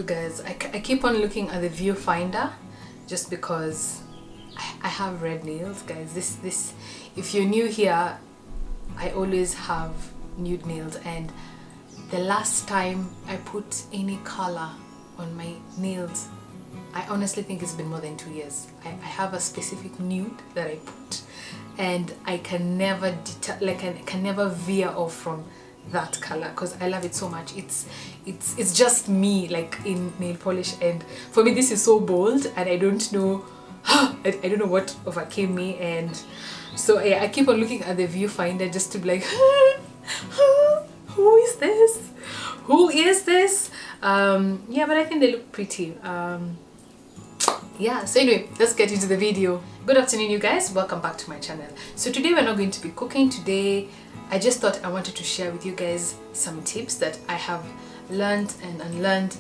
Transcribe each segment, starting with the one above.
guys, I keep on looking at the viewfinder just because I have red nails, guys. This if you're new here, I always have nude nails, and the last time I put any color on my nails, I honestly think it's been more than 2 years. I have a specific nude that I put, and I can never I can never veer off from that color because I love it so much. It's just me, like in nail polish, and for me this is so bold, and I don't know I don't know what overcame me, and so yeah, I keep on looking at the viewfinder just to be like who is this? Who is this? Yeah, but I think they look pretty. Yeah, so anyway, let's get into the video. Good afternoon, you guys. Welcome back to my channel. So today we're not going to be cooking. Today I just thought I wanted to share with you guys some tips that I have learned and unlearned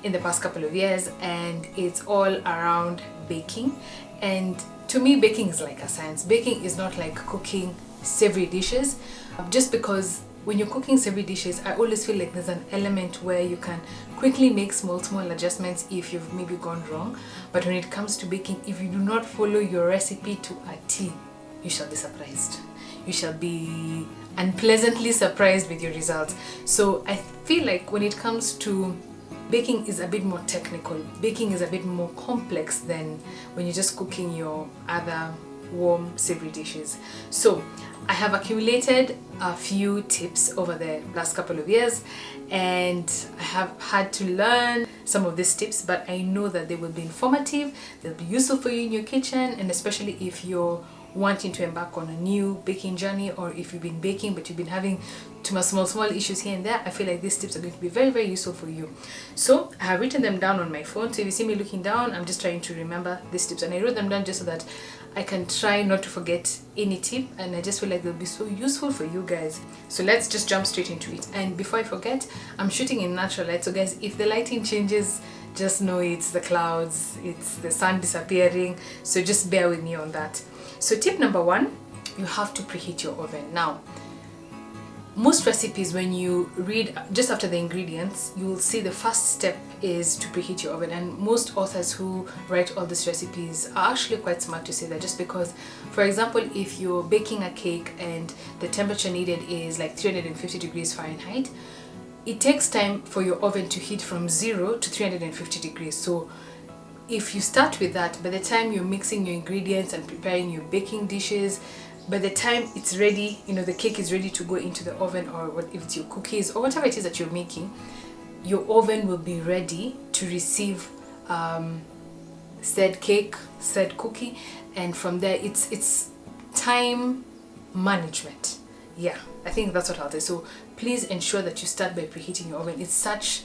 in the past couple of years, and it's all around baking. And to me, baking is like a science. Baking is not like cooking savory dishes, just because when you're cooking savory dishes, I always feel like there's an element where you can quickly make small adjustments if you've maybe gone wrong. But when it comes to baking, if you do not follow your recipe to a T, you shall be surprised. You shall be unpleasantly surprised with your results. So I feel like when it comes to baking is a bit more technical. Baking is a bit more complex than when you're just cooking your other warm savory dishes. So I have accumulated a few tips over the last couple of years, and I have had to learn some of these tips, but I know that they will be informative, they'll be useful for you in your kitchen, and especially if you're wanting to embark on a new baking journey, or if you've been baking but you've been having small issues here and there. I feel like these tips are going to be very useful for you. So I have written them down on my phone, so if you see me looking down, I'm just trying to remember these tips, and I wrote them down just so that I can try not to forget any tip, and I just feel like they'll be so useful for you guys. So let's just jump straight into it. And before I forget, I'm shooting in natural light, so guys, if the lighting changes, just know it's the clouds, it's the sun disappearing, so just bear with me on that. So tip number 1, you have to preheat your oven. Now, most recipes, when you read just after the ingredients, you will see the first step is to preheat your oven, and most authors who write all these recipes are actually quite smart to say that, just because, for example, if you're baking a cake and the temperature needed is like 350 degrees Fahrenheit, it takes time for your oven to heat from 0 to 350 degrees. So if you start with that, by the time you're mixing your ingredients and preparing your baking dishes, by the time it's ready, you know, the cake is ready to go into the oven, or what if it's your cookies or whatever it is that you're making, your oven will be ready to receive said cake, said cookie, and from there it's time management. Yeah, I think that's what I'll say. So please ensure that you start by preheating your oven. It's such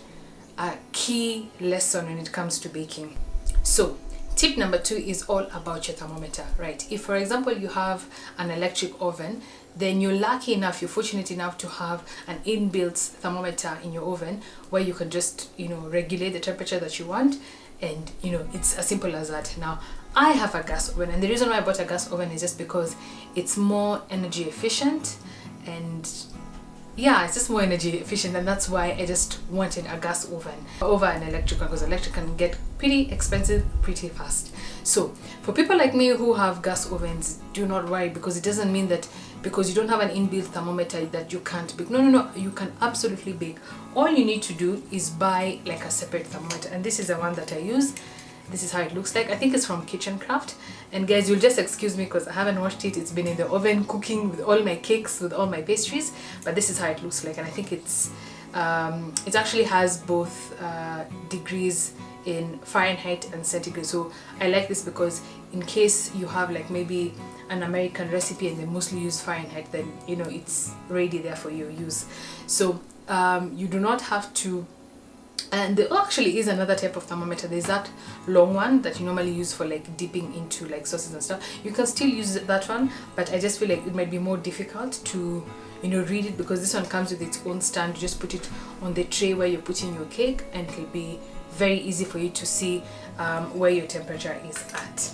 a key lesson when it comes to baking. So tip number 2 is all about your thermometer, right? If, for example, you have an electric oven, then you're lucky enough, you're fortunate enough to have an inbuilt thermometer in your oven where you can just, you know, regulate the temperature that you want, and, you know, it's as simple as that. Now, I have a gas oven, and the reason why I bought a gas oven is just because it's more energy efficient, and yeah, it's just more energy efficient, and that's why I just wanted a gas oven over an electric one, because electric can get pretty expensive pretty fast. So for people like me who have gas ovens, do not worry, because it doesn't mean that because you don't have an inbuilt thermometer that you can't bake. No, you can absolutely bake. All you need to do is buy like a separate thermometer, and this is the one that I use. This is how it looks like. I think it's from Kitchen Craft. And guys, you'll just excuse me because I haven't watched it. It's been in the oven cooking with all my cakes, with all my pastries. But this is how it looks like. And I think it's it actually has both degrees in Fahrenheit and centigrade. So I like this because in case you have like maybe an American recipe and they mostly use Fahrenheit, then, you know, it's ready there for your use. So you do not have to. And there actually is another type of thermometer. There's that long one that you normally use for like dipping into like sauces and stuff. You can still use that one, but I just feel like it might be more difficult to, you know, read it, because this one comes with its own stand. You just put it on the tray where you're putting your cake, and it'll be very easy for you to see where your temperature is at.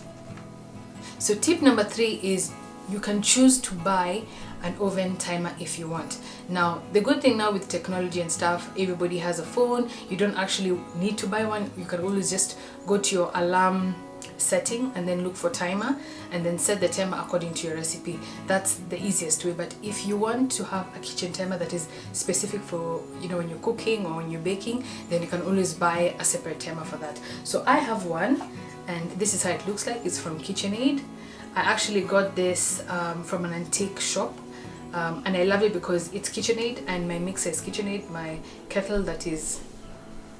So tip number 3 is you can choose to buy an oven timer if you want. Now the good thing now with technology and stuff, everybody has a phone. You don't actually need to buy one. You can always just go to your alarm setting and then look for timer and then set the timer according to your recipe. That's the easiest way. But if you want to have a kitchen timer that is specific for, you know, when you're cooking or when you're baking, then you can always buy a separate timer for that. So I have one, and this is how it looks like. It's from KitchenAid. I actually got this from an antique shop, and I love it because it's KitchenAid and my mixer is KitchenAid. My kettle that is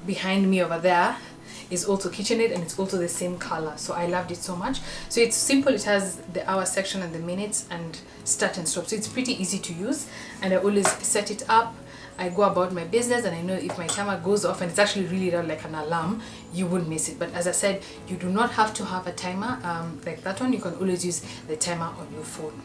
behind me over there is also KitchenAid, and it's also the same color, so I loved it so much. So it's simple. It has the hour section and the minutes and start and stop, so it's pretty easy to use, and I always set it up. I go about my business, and I know if my timer goes off, and it's actually really loud like an alarm, you wouldn't miss it. But as I said, you do not have to have a timer like that one. You can always use the timer on your phone.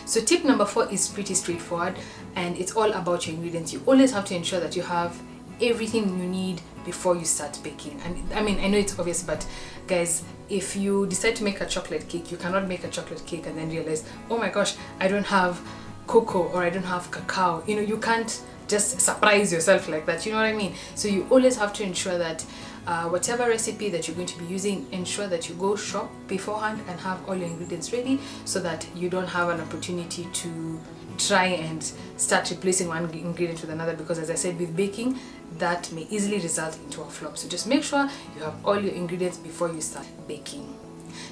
So tip number 4 is pretty straightforward, and it's all about your ingredients. You always have to ensure that you have everything you need before you start baking. And I mean, I know it's obvious, but guys, if you decide to make a chocolate cake, you cannot make a chocolate cake and then realize, oh my gosh, I don't have cocoa or I don't have cacao. You know, you can't just surprise yourself like that, you know what I mean? So you always have to ensure that whatever recipe that you're going to be using, ensure that you go shop beforehand and have all your ingredients ready, so that you don't have an opportunity to try and start replacing one ingredient with another, because as I said, with baking, that may easily result into a flop. So just make sure you have all your ingredients before you start baking.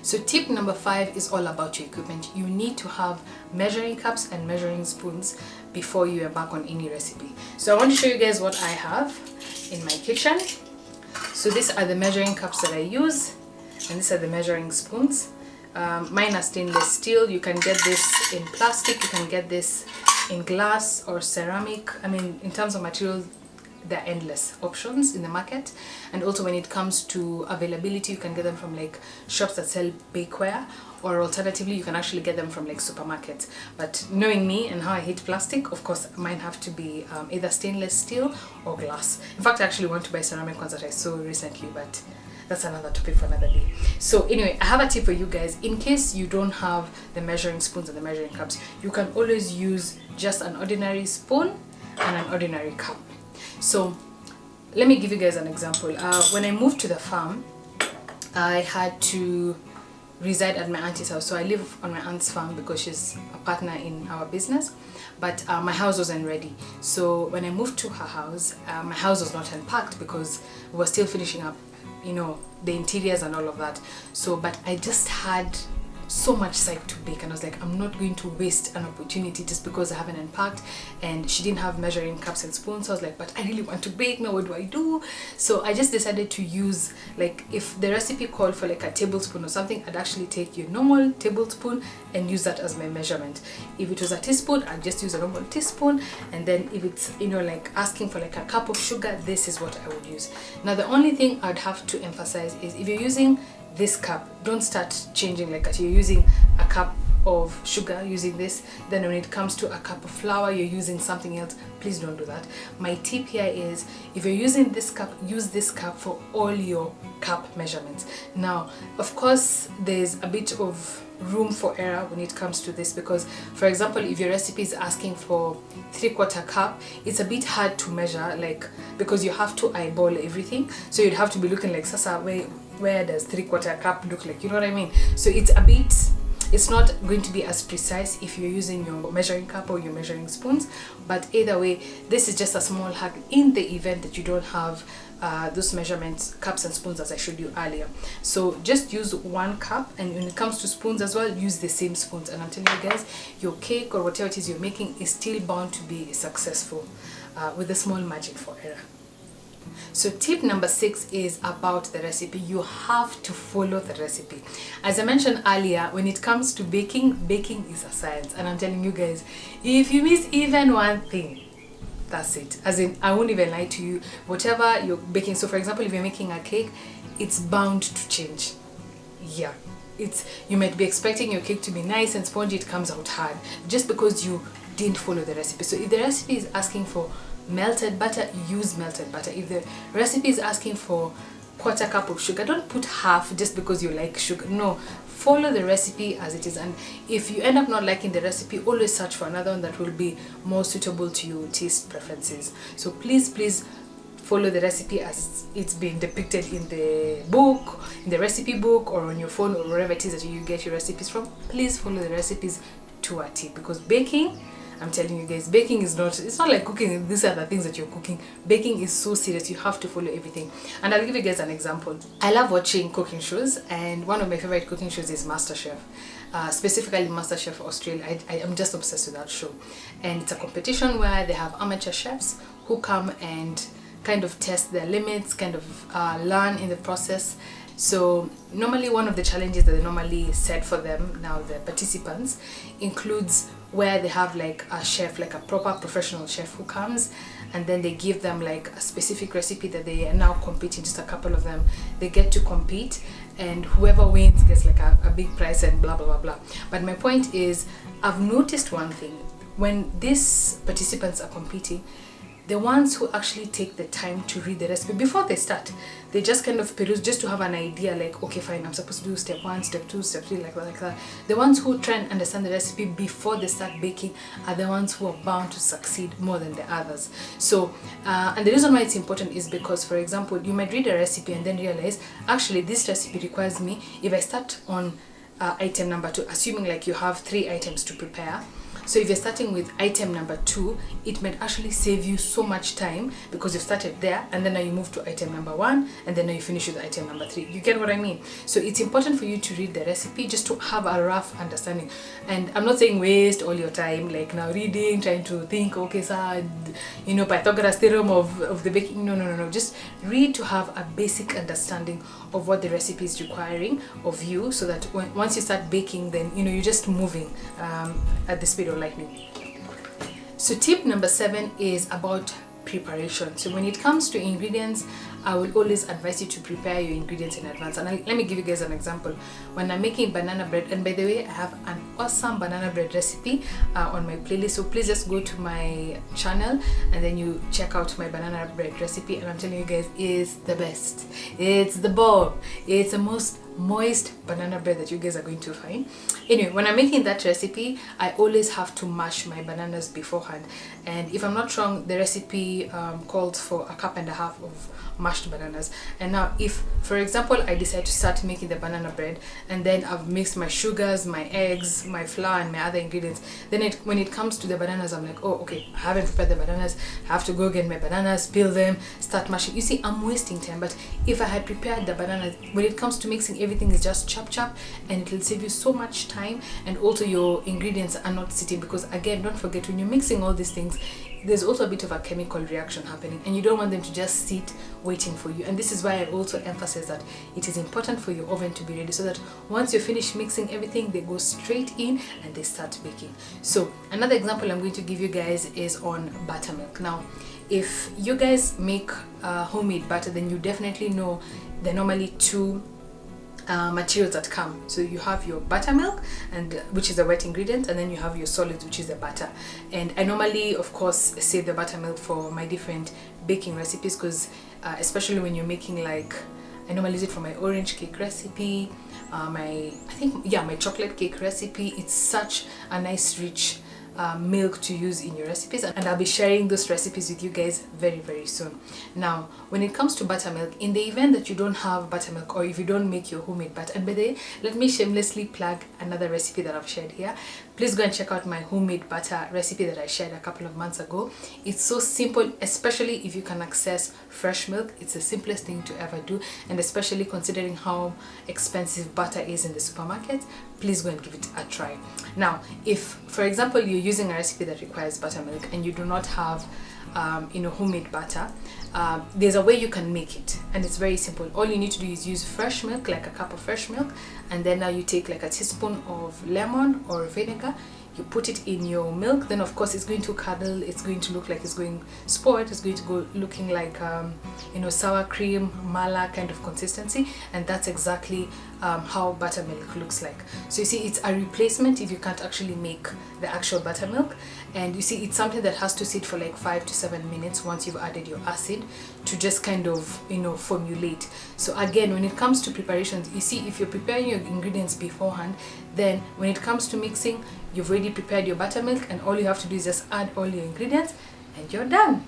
So tip number 5 is all about your equipment. You need to have measuring cups and measuring spoons before you embark on any recipe. So I want to show you guys what I have in my kitchen. So these are the measuring cups that I use, and these are the measuring spoons. Mine are stainless steel. You can get this in plastic, you can get this in glass or ceramic. I mean, in terms of material, there are endless options in the market. And also when it comes to availability, you can get them from like shops that sell bakeware, or alternatively you can actually get them from like supermarkets. But knowing me and how I hate plastic, of course mine have to be either stainless steel or glass. In fact, I actually want to buy ceramic ones that I saw recently, but that's another topic for another day. So anyway, I have a tip for you guys. In case you don't have the measuring spoons and the measuring cups, you can always use just an ordinary spoon and an ordinary cup. So let me give you guys an example. When I moved to the farm, I had to reside at my auntie's house. So I live on my aunt's farm because she's a partner in our business, but my house wasn't ready. So when I moved to her house, my house was not unpacked because we were still finishing up, you know, the interiors and all of that. So but I just had so much side to bake, and I was like, I'm not going to waste an opportunity just because I haven't unpacked. And she didn't have measuring cups and spoons, so I was like, but I really want to bake now, what do I do? So I just decided to use, like, if the recipe called for like a tablespoon or something, I'd actually take your normal tablespoon and use that as my measurement. If it was a teaspoon, I'd just use a normal teaspoon. And then if it's, you know, like asking for like a cup of sugar, this is what I would use. Now the only thing I'd have to emphasize is, if you're using this cup, don't start changing like that. You're using a cup of sugar using this, then when it comes to a cup of flour, you're using something else. Please don't do that. My tip here is, if you're using this cup, use this cup for all your cup measurements. Now of course there's a bit of room for error when it comes to this, because for example, if your recipe is asking for 3/4 cup, it's a bit hard to measure, like, because you have to eyeball everything. So you'd have to be looking like, Sasa, where does 3/4 cup look like, you know what I mean? So it's not going to be as precise if you're using your measuring cup or your measuring spoons. But either way, this is just a small hack in the event that you don't have those measurements, cups and spoons, as I showed you earlier. So just use one cup, and when it comes to spoons as well, use the same spoons. And I'm telling you guys, your cake or whatever it is you're making is still bound to be successful with a small margin for error. So tip number 6 is about the recipe. You have to follow the recipe. As I mentioned earlier, when it comes to baking, baking is a science. And I'm telling you guys, if you miss even one thing, that's it. As in, I won't even lie to you, whatever you're baking. So for example, if you're making a cake, it's bound to change. Yeah, you might be expecting your cake to be nice and spongy, it comes out hard just because you didn't follow the recipe. So if the recipe is asking for melted butter, use melted butter. If the recipe is asking for 1/4 cup of sugar, don't put half just because you like sugar. No, follow the recipe as it is, and if you end up not liking the recipe, always search for another one that will be more suitable to your taste preferences. So please follow the recipe as it's been depicted in the book, in the recipe book, or on your phone, or wherever it is that you get your recipes from. Please follow the recipes to a T, because baking, I'm telling you guys, baking is not, it's not like cooking. These are the things that you're cooking. Baking is so serious. You have to follow everything. And I'll give you guys an example. I love watching cooking shows, and one of my favorite cooking shows is MasterChef. Specifically MasterChef Australia. I'm just obsessed with that show. And it's a competition where they have amateur chefs who come and kind of test their limits, kind of learn in the process. So normally one of the challenges that they normally set for them, now the participants, includes where they have like a chef, like a proper professional chef who comes, and then they give them like a specific recipe that they are now competing, just a couple of them. They get to compete, and whoever wins gets like a big prize and blah blah blah blah. But my point is, I've noticed one thing. When these participants are competing, the ones who actually take the time to read the recipe before they start, they just kind of peruse just to have an idea, like, okay, fine, I'm supposed to do step 1, step 2, step 3, like that. The ones who try and understand the recipe before they start baking are the ones who are bound to succeed more than the others. So, and the reason why it's important is because, for example, you might read a recipe and then realize, actually, this recipe requires me, if I start on item number 2, assuming like you have 3 items to prepare. So if you're starting with item number 2, it might actually save you so much time, because you've started there and then now you move to item number 1 and then now you finish with item number 3. You get what I mean? So it's important for you to read the recipe just to have a rough understanding. And I'm not saying waste all your time, like now reading, trying to think, okay, so, you know, Pythagoras theorem of the baking. No. Just read to have a basic understanding of what the recipe is requiring of you, so that once you start baking, then, you know, you're just moving at the speed of lightning. So tip number 7 is about preparation. So when it comes to ingredients, I will always advise you to prepare your ingredients in advance. And let me give you guys an example. When I'm making banana bread, and by the way, I have an awesome banana bread recipe on my playlist, so please just go to my channel and then you check out my banana bread recipe, and I'm telling you guys, it's the best. It's the bomb. It's the most moist banana bread that you guys are going to find. Anyway, when I'm making that recipe, I always have to mash my bananas beforehand, and if I'm not wrong, the recipe calls for 1.5 cups of mashed bananas. And now if, for example, I decide to start making the banana bread, and then I've mixed my sugars, my eggs, my flour, and my other ingredients, then when it comes to the bananas, I'm like, oh, okay, I haven't prepared the bananas, I have to go get my bananas, peel them, start mashing. You see, I'm wasting time. But if I had prepared the bananas, when it comes to mixing, everything is just chop, and it will save you so much time, and also your ingredients are not sitting, because again, don't forget, when you're mixing all these things, there's also a bit of a chemical reaction happening, and you don't want them to just sit waiting for you. And this is why I also emphasize that it is important for your oven to be ready, so that once you finish mixing everything, they go straight in and they start baking. So another example I'm going to give you guys is on buttermilk. Now, if you guys make homemade butter, then you definitely know there are normally 2 materials that come. So you have your buttermilk, and which is the wet ingredient, and then you have your solids, which is the butter. And I normally, of course, save the buttermilk for my different baking recipes, because especially when you're making, like, I normally use it for my orange cake recipe, my chocolate cake recipe. It's such a nice rich milk to use in your recipes, and I'll be sharing those recipes with you guys very, very soon. Now, when it comes to buttermilk, in the event that you don't have buttermilk, or if you don't make your homemade butter, and by the way, let me shamelessly plug another recipe that I've shared here. Please go and check out my homemade butter recipe that I shared a couple of months ago. It's so simple, especially if you can access fresh milk. It's the simplest thing to ever do, and especially considering how expensive butter is in the supermarket, please go and give it a try. Now, if, for example, you're using a recipe that requires buttermilk and you do not have homemade butter, there's a way you can make it, and it's very simple. All you need to do is use fresh milk, like a cup of fresh milk, and then now you take like a teaspoon of lemon or vinegar, you put it in your milk. Then of course it's going to curdle, it's going to look like it's going spoiled, it's going to go looking like sour cream, mala kind of consistency, and that's exactly how buttermilk looks like. So you see, it's a replacement if you can't actually make the actual buttermilk. And you see, it's something that has to sit for like 5 to 7 minutes once you've added your acid to just kind of, you know, formulate. So again, when it comes to preparations, you see, if you're preparing your ingredients beforehand, then when it comes to mixing, you've already prepared your buttermilk, and all you have to do is just add all your ingredients and you're done.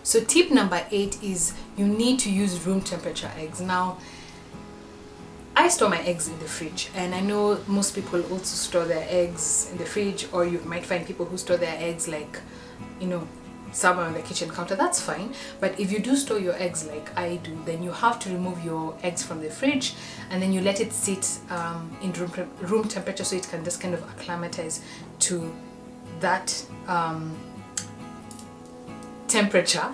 So tip number 8 is you need to use room temperature eggs. Now, I store my eggs in the fridge, and I know most people also store their eggs in the fridge, or you might find people who store their eggs like, you know, somewhere on the kitchen counter. That's fine. But if you do store your eggs like I do, then you have to remove your eggs from the fridge, and then you let it sit in room temperature so it can just kind of acclimatize to that temperature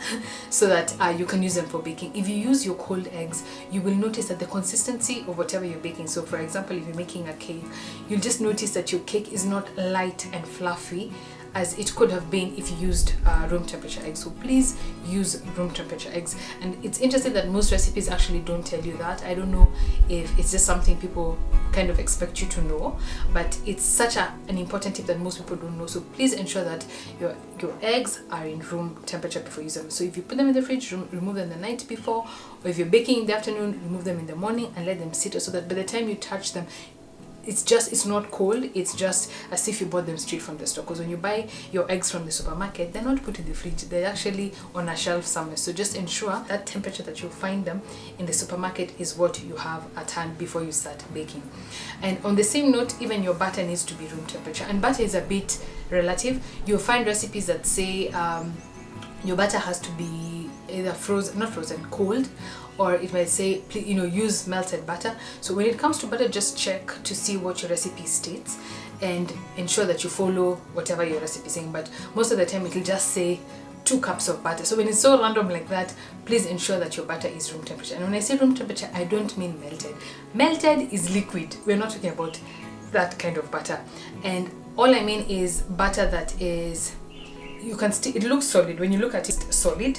so that you can use them for baking. If you use your cold eggs, you will notice that the consistency of whatever you're baking, so for example, if you're making a cake, you'll just notice that your cake is not light and fluffy as it could have been if you used room temperature eggs. So please use room temperature eggs. And it's interesting that most recipes actually don't tell you that. I don't know if it's just something people kind of expect you to know, but it's such an important tip that most people don't know. So please ensure that your eggs are in room temperature before you use them. So if you put them in the fridge, remove them the night before, or if you're baking in the afternoon, remove them in the morning and let them sit so that by the time you touch them, it's not cold. It's just as if you bought them straight from the store, because when you buy your eggs from the supermarket, they're not put in the fridge, they're actually on a shelf somewhere. So just ensure that temperature that you'll find them in the supermarket is what you have at hand before you start baking. And on the same note, even your butter needs to be room temperature, and butter is a bit relative. You'll find recipes that say your butter has to be either cold, or it might say, you know, use melted butter. So when it comes to butter, just check to see what your recipe states and ensure that you follow whatever your recipe is saying. But most of the time it'll just say 2 cups of butter. So when it's so random like that, please ensure that your butter is room temperature. And when I say room temperature, I don't mean melted. Melted is liquid. We're not talking about that kind of butter. And all I mean is butter that is, you can it looks solid. When you look at it, solid,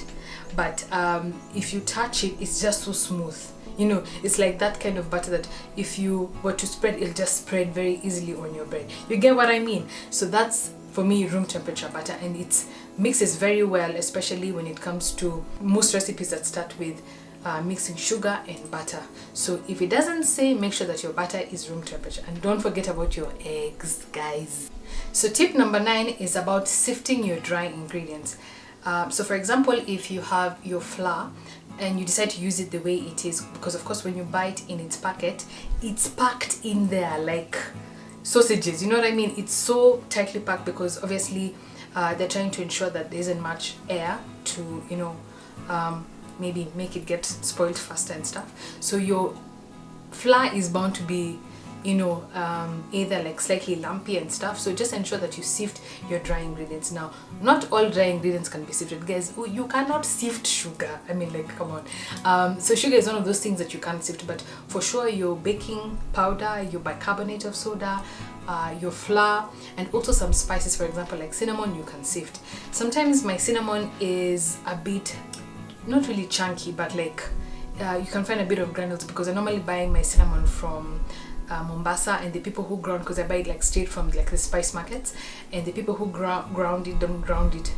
but if you touch it, it's just so smooth. You know, it's like that kind of butter that if you were to spread, it'll just spread very easily on your bread. You get what I mean? So that's, for me, room temperature butter, and it mixes very well, especially when it comes to most recipes that start with mixing sugar and butter. So if it doesn't say, make sure that your butter is room temperature, and don't forget about your eggs, guys. So tip number 9 is about sifting your dry ingredients. So for example, if you have your flour and you decide to use it the way it is, because of course when you buy it in its packet, it's packed in there like sausages, you know what I mean? It's so tightly packed because obviously they're trying to ensure that there isn't much air to, you know, maybe make it get spoiled faster and stuff. So your flour is bound to be, you know, either like slightly lumpy and stuff. So just ensure that you sift your dry ingredients. Now, not all dry ingredients can be sifted, guys. You cannot sift sugar. I mean, like, come on. So sugar is one of those things that you can't sift, but for sure your baking powder, your bicarbonate of soda, your flour, and also some spices, for example like cinnamon, you can sift. Sometimes my cinnamon is a bit, not really chunky, but like you can find a bit of granules, because I normally buy my cinnamon from Mombasa, and the people who ground, because I buy it like straight from like the spice markets, and the people who grind it don't grind it.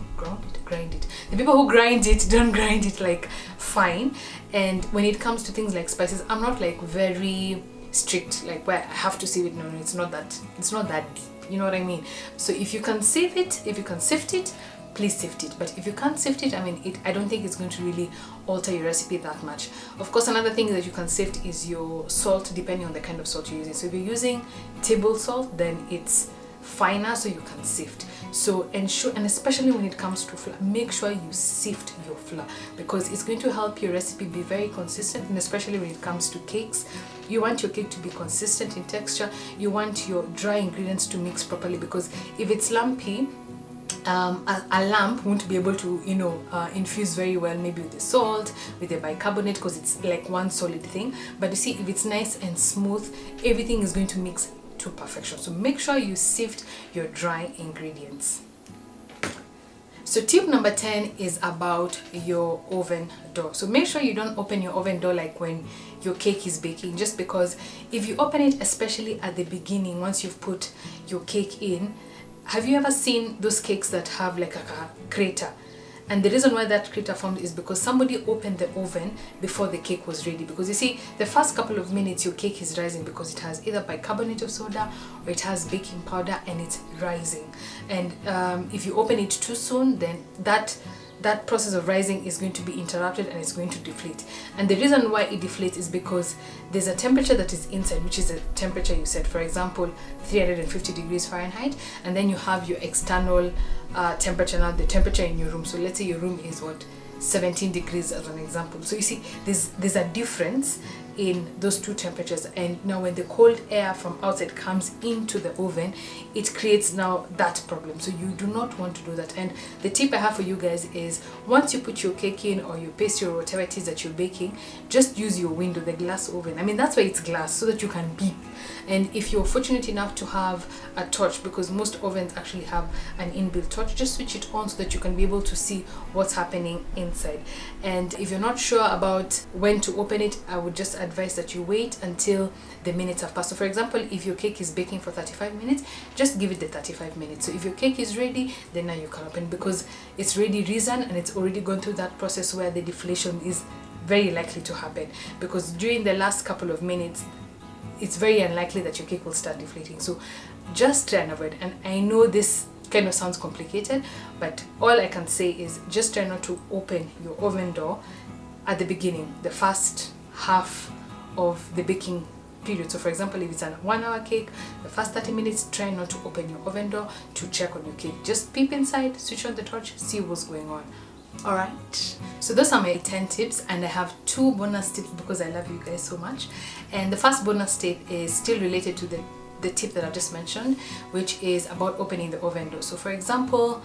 The people who grind it don't grind it like fine. And when it comes to things like spices, I'm not like very strict, like where I have to sieve it. No, it's not that deep, you know what I mean? So if you can sieve it, if you can sift it, please sift it. But if you can't sift it, I mean, I don't think it's going to really alter your recipe that much. Of course, another thing that you can sift is your salt, depending on the kind of salt you're using. So if you're using table salt, then it's finer, so you can sift. So ensure, and especially when it comes to flour, make sure you sift your flour, because it's going to help your recipe be very consistent. And especially when it comes to cakes, you want your cake to be consistent in texture. You want your dry ingredients to mix properly, because if it's lumpy, a lamp won't be able to, you know, infuse very well, maybe with the salt, with the bicarbonate, because it's like one solid thing. But you see, if it's nice and smooth, everything is going to mix to perfection. So make sure you sift your dry ingredients. So tip number 10 is about your oven door. So make sure you don't open your oven door like when your cake is baking, just because if you open it, especially at the beginning, once you've put your cake in, have you ever seen those cakes that have like a crater? And the reason why that crater formed is because somebody opened the oven before the cake was ready. Because you see, the first couple of minutes your cake is rising because it has either bicarbonate of soda or it has baking powder, and it's rising. And if you open it too soon, then that process of rising is going to be interrupted and it's going to deflate. And the reason why it deflates is because there's a temperature that is inside, which is a temperature you set, for example 350 degrees Fahrenheit, and then you have your external temperature, now the temperature in your room. So let's say your room is 17 degrees as an example. So you see, there's a difference in those two temperatures, and now when the cold air from outside comes into the oven, it creates now that problem. So you do not want to do that. And the tip I have for you guys is, once you put your cake in or your pastry or whatever it is that you're baking, just use your window, the glass oven. I mean, that's why it's glass, so that you can beep. And if you're fortunate enough to have a torch, because most ovens actually have an inbuilt torch, just switch it on so that you can be able to see what's happening inside. And if you're not sure about when to open it, I would just advise that you wait until the minutes have passed. So for example, if your cake is baking for 35 minutes, just give it the 35 minutes. So if your cake is ready, then now you can open, because it's already risen and it's already gone through that process where the deflation is very likely to happen, because during the last couple of minutes it's very unlikely that your cake will start deflating. So just try and avoid. And I know this kind of sounds complicated, but all I can say is just try not to open your oven door at the beginning, the first half of the baking period. So for example, if it's a 1 hour cake, the first 30 minutes, try not to open your oven door to check on your cake. Just peep inside, switch on the torch, see what's going on. Alright, so those are my 10 tips, and I have 2 bonus tips because I love you guys so much. And the first bonus tip is still related to the tip that I just mentioned, which is about opening the oven door. So for example,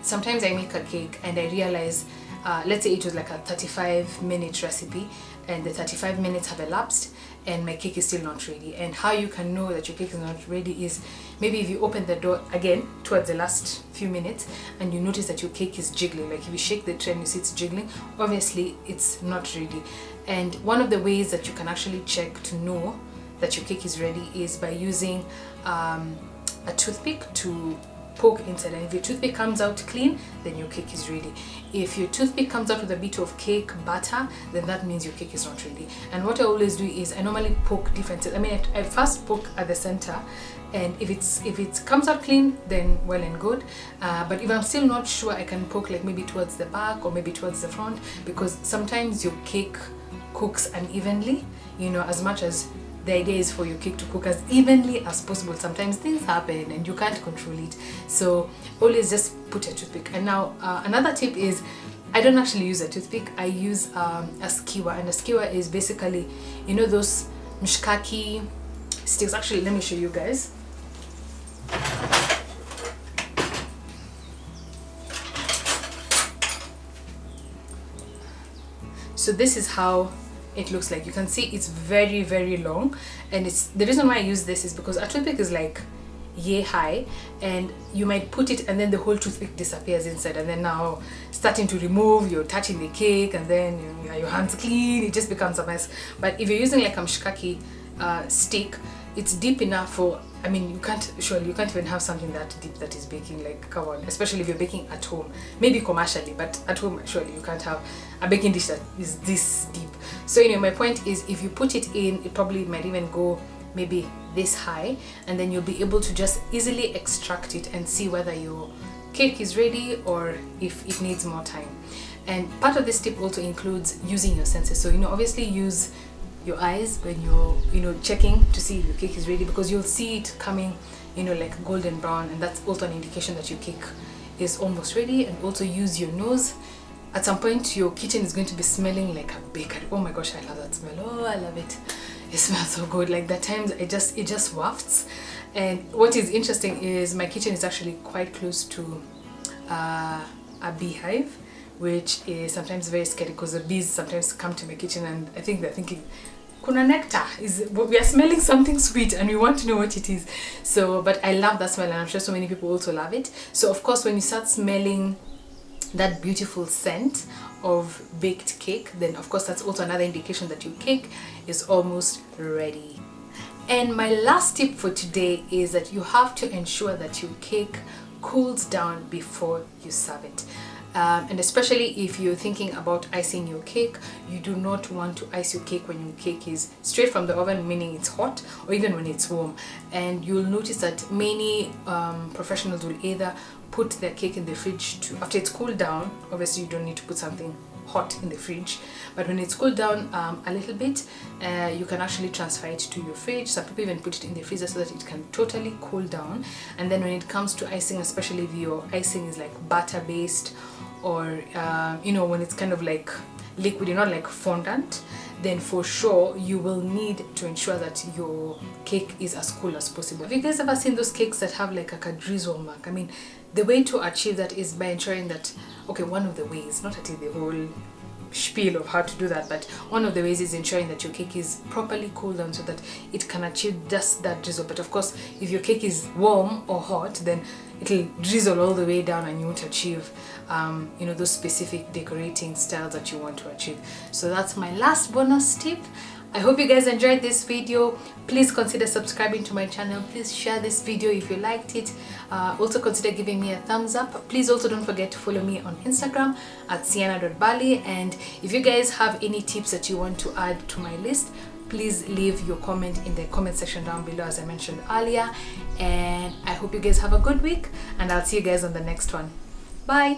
sometimes I make a cake and I realize, let's say it was like a 35-minute recipe, and the 35 minutes have elapsed and my cake is still not ready. And how you can know that your cake is not ready is, maybe if you open the door again towards the last few minutes and you notice that your cake is jiggling, like if you shake the tray and you see it's jiggling, obviously it's not ready. And one of the ways that you can actually check to know that your cake is ready is by using a toothpick to poke inside, and if your toothpick comes out clean, then your cake is ready. If your toothpick comes out with a bit of cake batter, then that means your cake is not ready. And what I always do is I normally poke different, I mean, I first poke at the center, and if it comes out clean, then well and good. But if I'm still not sure, I can poke like maybe towards the back or maybe towards the front, because sometimes your cake cooks unevenly, you know, as much as the idea is for your cake to cook as evenly as possible. Sometimes things happen and you can't control it. So always just put a toothpick. And now another tip is, I don't actually use a toothpick. I use a skewer, and a skewer is basically, you know, those mshkaki sticks. Actually, let me show you guys. So this is how it looks like. You can see it's very, very long, and it's the reason why I use this is because a toothpick is like yay high, and you might put it and then the whole toothpick disappears inside, and then now starting to remove, you're touching the cake, and then your hands clean, it just becomes a mess. But if you're using like a mshkaki stick, it's deep enough for, I mean, you can't even have something that deep that is baking, like, come on, especially if you're baking at home, maybe commercially, but at home surely you can't have a baking dish that is this deep. So anyway, my point is, if you put it in, it probably might even go maybe this high, and then you'll be able to just easily extract it and see whether your cake is ready or if it needs more time. And part of this tip also includes using your senses. So, you know, obviously use your eyes when you're, you know, checking to see if your cake is ready, because you'll see it coming, you know, like golden brown, and that's also an indication that your cake is almost ready. And also use your nose. At some point your kitchen is going to be smelling like a bakery. Oh my gosh, I love that smell. Oh, I love it. It smells so good. Like, at times it just wafts. And what is interesting is my kitchen is actually quite close to a beehive, which is sometimes very scary because the bees sometimes come to my kitchen and I think they're thinking, kuna nectar, we are smelling something sweet and we want to know what it is. So, but I love that smell, and I'm sure so many people also love it. So of course, when you start smelling that beautiful scent of baked cake, then of course that's also another indication that your cake is almost ready. And my last tip for today is that you have to ensure that your cake cools down before you serve it. And especially if you're thinking about icing your cake, you do not want to ice your cake when your cake is straight from the oven, meaning it's hot, or even when it's warm. And you'll notice that many professionals will either put their cake in the fridge after it's cooled down. Obviously you don't need to put something hot in the fridge, but when it's cooled down a little bit, you can actually transfer it to your fridge. Some people even put it in the freezer so that it can totally cool down. And then when it comes to icing, especially if your icing is like butter based, or you know, when it's kind of like liquid, not like fondant, then for sure you will need to ensure that your cake is as cool as possible. Have you guys ever seen those cakes that have like a drizzle mark? I mean, the way to achieve that is by ensuring that, okay, one of the ways, not at the whole spiel of how to do that, but one of the ways is ensuring that your cake is properly cooled down so that it can achieve just that drizzle. But of course, if your cake is warm or hot, then it'll drizzle all the way down and you won't achieve you know, those specific decorating styles that you want to achieve. So that's my last bonus tip. I hope you guys enjoyed this video. Please consider subscribing to my channel. Please share this video if you liked it. Also consider giving me a thumbs up. Please also don't forget to follow me on Instagram at sienna.barley. And if you guys have any tips that you want to add to my list, please leave your comment in the comment section down below, as I mentioned earlier. And I hope you guys have a good week, and I'll see you guys on the next one. Bye.